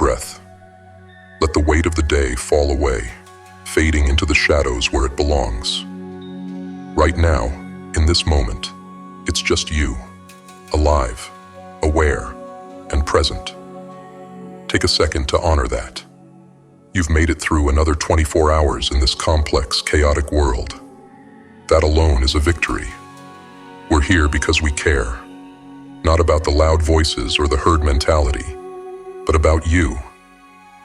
breath. Let the weight of the day fall away, fading into the shadows where it belongs. Right now, in this moment, it's just you, alive, aware, and present. Take a second to honor that. You've made it through another 24 hours in this complex, chaotic world. That alone is a victory. We're here because we care, not about the loud voices or the herd mentality, but about you,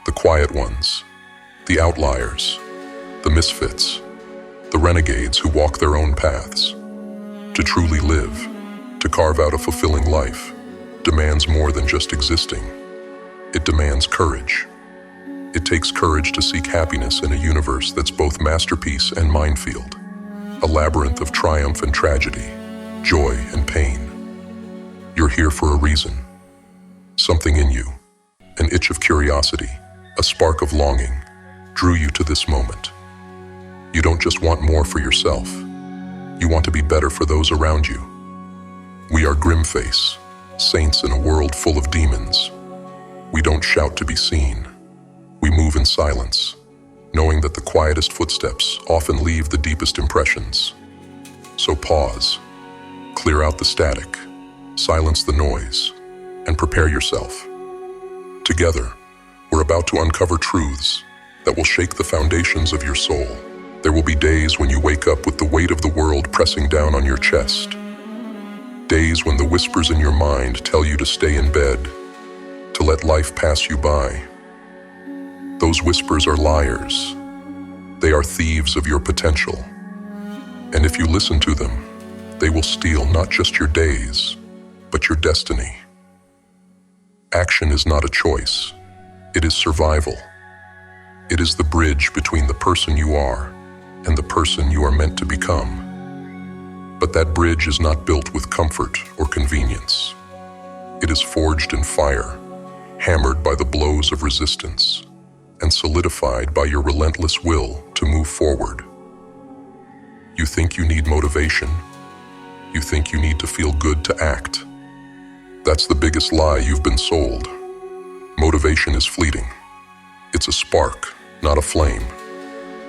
the quiet ones, the outliers, the misfits, the renegades who walk their own paths. To truly live, to carve out a fulfilling life, demands more than just existing. It demands courage. It takes courage to seek happiness in a universe that's both masterpiece and minefield, a labyrinth of triumph and tragedy, joy and pain. You're here for a reason. Something in you, an itch of curiosity, a spark of longing, drew you to this moment. You don't just want more for yourself. You want to be better for those around you. We are Grimface, saints in a world full of demons. We don't shout to be seen. We move in silence, knowing that the quietest footsteps often leave the deepest impressions. So pause, clear out the static, silence the noise, and prepare yourself. Together, we're about to uncover truths that will shake the foundations of your soul. There will be days when you wake up with the weight of the world pressing down on your chest. Days when the whispers in your mind tell you to stay in bed, to let life pass you by. Those whispers are liars. They are thieves of your potential. And if you listen to them, they will steal not just your days, but your destiny. Action is not a choice. It is survival. It is the bridge between the person you are and the person you are meant to become. But that bridge is not built with comfort or convenience. It is forged in fire, hammered by the blows of resistance, and solidified by your relentless will to move forward. You think you need motivation. You think you need to feel good to act. That's the biggest lie you've been sold. Motivation is fleeting. It's a spark, not a flame.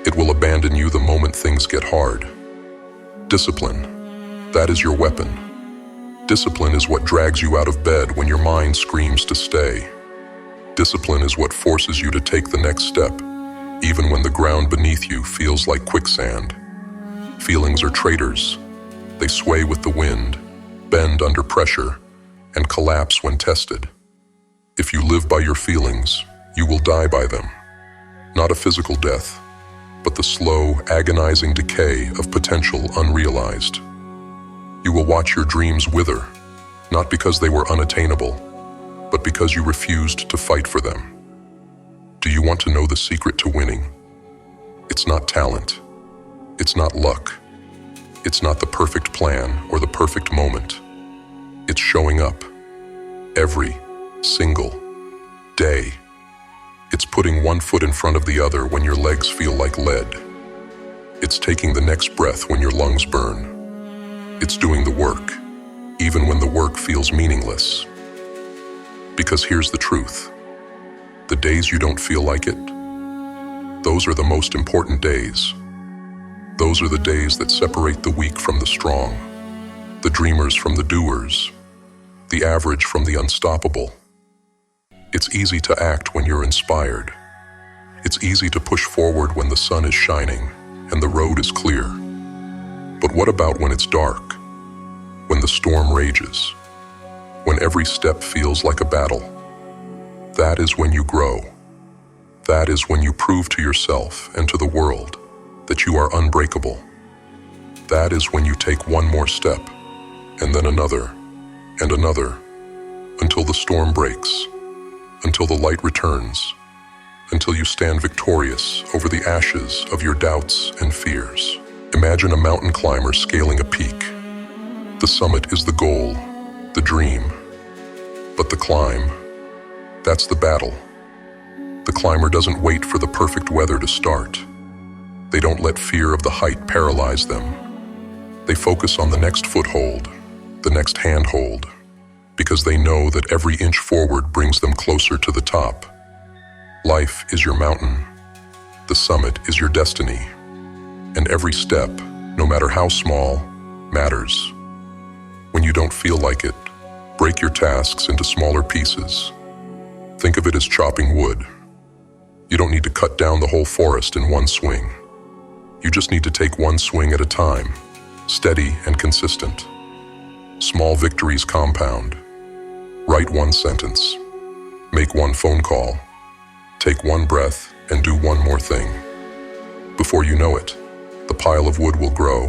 It will abandon you the moment things get hard. Discipline, that is your weapon. Discipline is what drags you out of bed when your mind screams to stay. Discipline is what forces you to take the next step, even when the ground beneath you feels like quicksand. Feelings are traitors. They sway with the wind, bend under pressure, and collapse when tested. If you live by your feelings, you will die by them. Not a physical death, but the slow, agonizing decay of potential unrealized. You will watch your dreams wither, not because they were unattainable, but because you refused to fight for them. Do you want to know the secret to winning? It's not talent. It's not luck. It's not the perfect plan or the perfect moment. It's showing up every single day. It's putting one foot in front of the other when your legs feel like lead. It's taking the next breath when your lungs burn. It's doing the work, even when the work feels meaningless. Because here's the truth. The days you don't feel like it, those are the most important days. Those are the days that separate the weak from the strong, the dreamers from the doers, the average from the unstoppable. It's easy to act when you're inspired. It's easy to push forward when the sun is shining and the road is clear. But what about when it's dark? When the storm rages? When every step feels like a battle? That is when you grow. That is when you prove to yourself and to the world that you are unbreakable. That is when you take one more step, and then another, and another, until the storm breaks, until the light returns, until you stand victorious over the ashes of your doubts and fears. Imagine a mountain climber scaling a peak. The summit is the goal, the dream. But the climb, that's the battle. The climber doesn't wait for the perfect weather to start. They don't let fear of the height paralyze them. They focus on the next foothold, the next handhold, because they know that every inch forward brings them closer to the top. Life is your mountain. The summit is your destiny. And every step, no matter how small, matters. When you don't feel like it, break your tasks into smaller pieces. Think of it as chopping wood. You don't need to cut down the whole forest in one swing. You just need to take one swing at a time, steady and consistent. Small victories compound. Write one sentence. Make one phone call. Take one breath and do one more thing. Before you know it, the pile of wood will grow,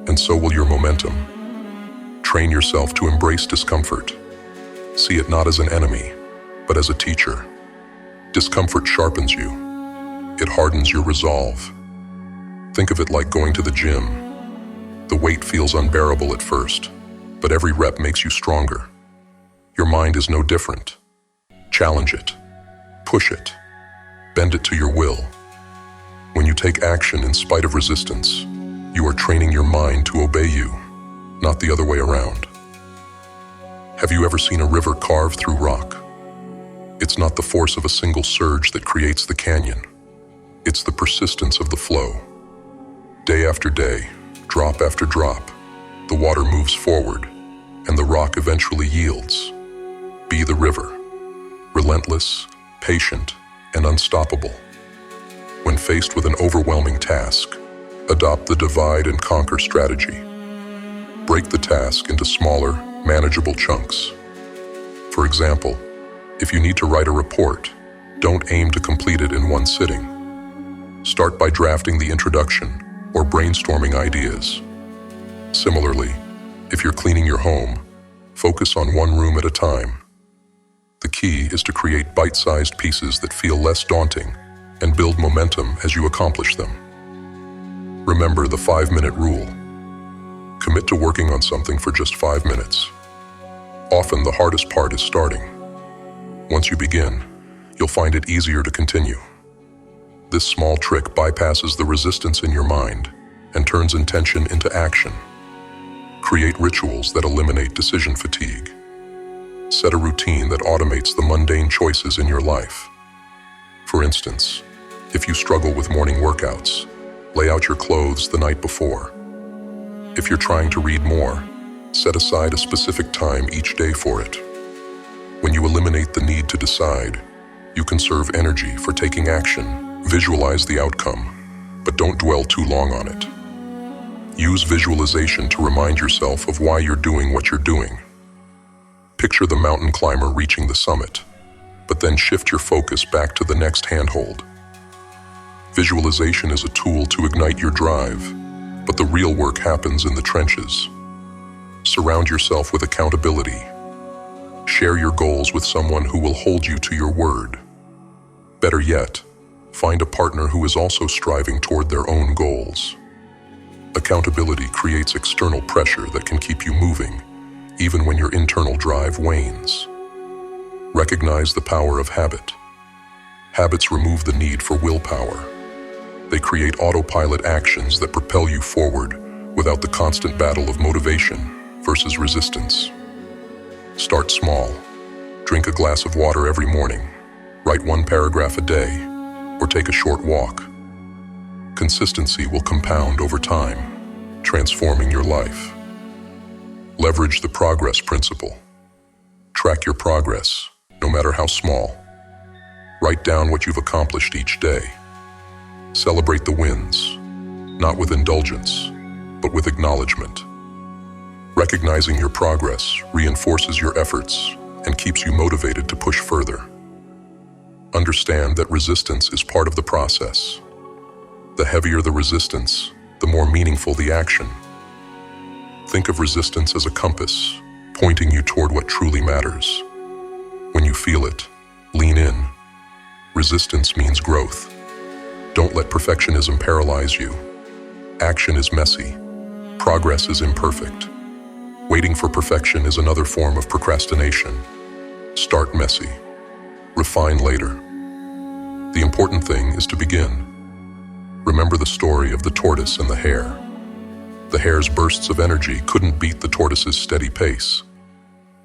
and so will your momentum. Train yourself to embrace discomfort. See it not as an enemy, but as a teacher. Discomfort sharpens you. It hardens your resolve. Think of it like going to the gym. The weight feels unbearable at first, but every rep makes you stronger. Your mind is no different. Challenge it. Push it. Bend it to your will. When you take action in spite of resistance, you are training your mind to obey you, not the other way around. Have you ever seen a river carved through rock? It's not the force of a single surge that creates the canyon. It's the persistence of the flow. Day after day, drop after drop, the water moves forward, and the rock eventually yields. Be the river, relentless, patient, and unstoppable. When faced with an overwhelming task, adopt the divide and conquer strategy. Break the task into smaller, manageable chunks. For example, if you need to write a report, don't aim to complete it in one sitting. Start by drafting the introduction or brainstorming ideas. Similarly, if you're cleaning your home, focus on one room at a time. The key is to create bite-sized pieces that feel less daunting and build momentum as you accomplish them. Remember the 5-minute rule. Commit to working on something for just 5 minutes. Often the hardest part is starting. Once you begin, you'll find it easier to continue. This small trick bypasses the resistance in your mind and turns intention into action. Create rituals that eliminate decision fatigue. Set a routine that automates the mundane choices in your life. For instance, if you struggle with morning workouts, lay out your clothes the night before. If you're trying to read more, set aside a specific time each day for it. When you eliminate the need to decide, you conserve energy for taking action. Visualize the outcome, but don't dwell too long on it. Use visualization to remind yourself of why you're doing what you're doing. Picture the mountain climber reaching the summit, but then shift your focus back to the next handhold. Visualization is a tool to ignite your drive, but the real work happens in the trenches. Surround yourself with accountability. Share your goals with someone who will hold you to your word. Better yet, find a partner who is also striving toward their own goals. Accountability creates external pressure that can keep you moving, even when your internal drive wanes. Recognize the power of habit. Habits remove the need for willpower. They create autopilot actions that propel you forward without the constant battle of motivation versus resistance. Start small. Drink a glass of water every morning. Write 1 paragraph a day, or take a short walk. Consistency will compound over time, transforming your life. Leverage the progress principle. Track your progress, no matter how small. Write down what you've accomplished each day. Celebrate the wins, not with indulgence, but with acknowledgement. Recognizing your progress reinforces your efforts and keeps you motivated to push further. Understand that resistance is part of the process. The heavier the resistance, the more meaningful the action. Think of resistance as a compass, pointing you toward what truly matters. When you feel it, lean in. Resistance means growth. Don't let perfectionism paralyze you. Action is messy. Progress is imperfect. Waiting for perfection is another form of procrastination. Start messy. Refine later. The important thing is to begin. Remember the story of the tortoise and the hare. The hare's bursts of energy couldn't beat the tortoise's steady pace.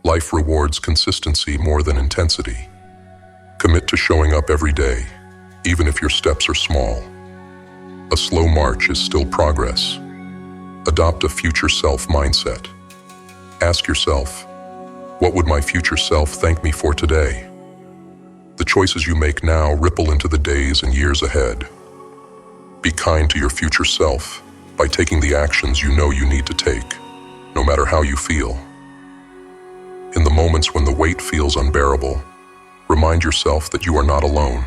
Life rewards consistency more than intensity. Commit to showing up every day, even if your steps are small. A slow march is still progress. Adopt a future self mindset. Ask yourself, what would my future self thank me for today? The choices you make now ripple into the days and years ahead. Be kind to your future self by taking the actions you know you need to take, no matter how you feel. In the moments when the weight feels unbearable, remind yourself that you are not alone.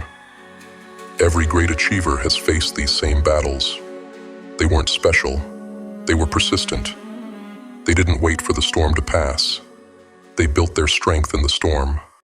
Every great achiever has faced these same battles. They weren't special. They were persistent. They didn't wait for the storm to pass. They built their strength in the storm.